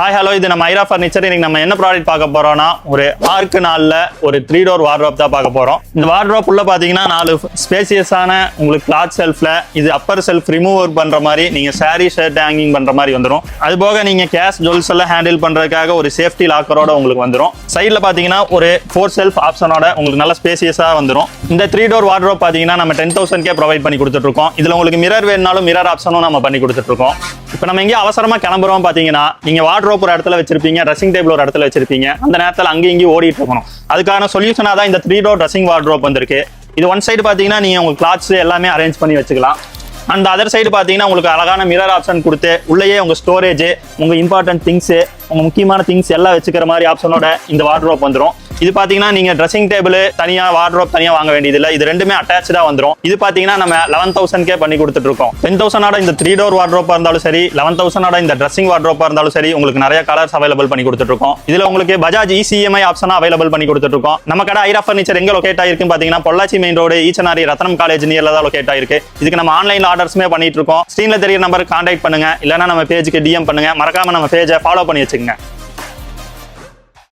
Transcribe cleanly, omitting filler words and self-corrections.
Hi hello, இது நம்ம Airaa furniture. இன்னைக்கு நம்ம என்ன ப்ராடக்ட் பார்க்க போறோம்னா, ஒரு ஆர்க் நாள்ல ஒரு 3 டோர் வார்ட்ரோப் தான் பார்க்க போறோம். இந்த வார்ட்ரோப் உள்ள பாத்தீங்கன்னா 4 ஸ்பேசியஸான உங்களுக்கு கிளாத் செல்ஃப்ல இது அப்பர் செல்ஃப் ரிமூவ் பண்ற மாதிரி நீங்க சாரி ஷர்ட் ஹேங்கிங் பண்ற மாதிரி வந்துடும். அது போக நீங்க கேஷ் ஜுவல்ஸ் எல்லாம் ஹேண்டில் பண்றதுக்காக ஒரு சேஃப்டி லாக்கரோட உங்களுக்கு வந்துடும். சைட்ல பாத்தீங்கன்னா ஒரு 4 செல்ஃப் ஆப்ஷனோட உங்களுக்கு நல்ல ஸ்பேசியஸா வந்துடும். இந்த 3 டோர் வார்ட்ரோப் பாத்தீங்கன்னா நம்ம 10,000 ப்ரொவைட் பண்ணி கொடுத்துட்டு இருக்கோம். இதுல உங்களுக்கு மிரர் வேணும்னாலும் மிரர் ஆப்ஷனும் நம்ம பண்ணி கொடுத்துட்டு இருக்கோம். இப்போ நம்ம எங்கேயும் அவசரமா கிளம்புறோம் பாத்தீங்கன்னா, நீங்க வார்ட்ரோப் ஒரு இடத்துல வச்சிருப்பீங்க, ட்ரெஸ்ஸிங் டேபிள் ஒரு இடத்துல வச்சிருப்பீங்க, அந்த நேரத்தில் அங்கேயும் இங்கேயும் ஓடிட்டு இருக்கணும். அதுக்கான சொல்யூஷனா தான் இந்த 3 டோர் ட்ரெஸ்ஸிங் வார்ட்ரோப் வந்திருக்கு. இது ஒன் சைடு பாத்தீங்கன்னா நீங்க உங்க கிளாத்ஸ் எல்லாமே அரேஞ்ச் பண்ணி வச்சுக்கலாம். அந்த அதர் சைடு பாத்தீங்கன்னா உங்களுக்கு அழகான மிரர் ஆப்ஷன் கொடுத்து உள்ளேயே உங்க ஸ்டோரேஜ், உங்க இம்பார்ட்டன்ட் திங்ஸ், உங்க முக்கியமான திங்ஸ் எல்லாம் வச்சுக்கிற மாதிரி ஆப்ஷனோட இந்த வார்ட்ரோப் வந்துடும். இது பாத்தீங்கன்னா நீங்க ட்ரெஸ்ஸிங் டேபிள் தனியா வார்ட்ரோப் தனியா வாங்க வேண்டியது இல்லை. இது ரெண்டுமே அட்டாச்சா வந்துடும். இது பாத்தீங்கன்னா நம்ம 11,000 பண்ணி கொடுத்துட்டு இருக்கோம். 10,000 இந்த 3 டோர் வார்ட்ரோப்பா இருந்தாலும் சரி, 11,000 இந்த ட்ரெஸ்ஸிங் வார்ட்ரோப்பா இருந்தாலும் சரி, உங்களுக்கு நிறைய கலர்ஸ் அவைலபிள் பண்ணி கொடுத்துட்டு இருக்கோம். இதுல உங்களுக்கு பஜாஜ் ECMI ஆப்ஷனா அவைலபிள் பண்ணி கொடுத்துட்டு இருக்கோம். நம்ம கடை ஐரா ஃபர்னிச்சர் எங்க லொகேட் ஆயிருக்குன்னு பாத்தீங்கன்னா, பொள்ளாச்சி மெயின் ரோடு ஈச்சனாரி ரத்னம் காலேஜ் நியர்ல தான் லொகேட் ஆயிருக்கு. இதுக்கு நம்ம ஆன்லைன் ஆர்டர்ஸ்மே பண்ணிட்டு இருக்கோம். ஸ்கிரீன்ல தெரியற நம்பருக்கு கான்டாக்ட் பண்ணுங்க, இல்லைன்னா நம்ம பேஜுக்கு DM பண்ணுங்க. மறக்காம நம்ம பேஜை ஃபாலோ பண்ணி வச்சுக்கோங்க.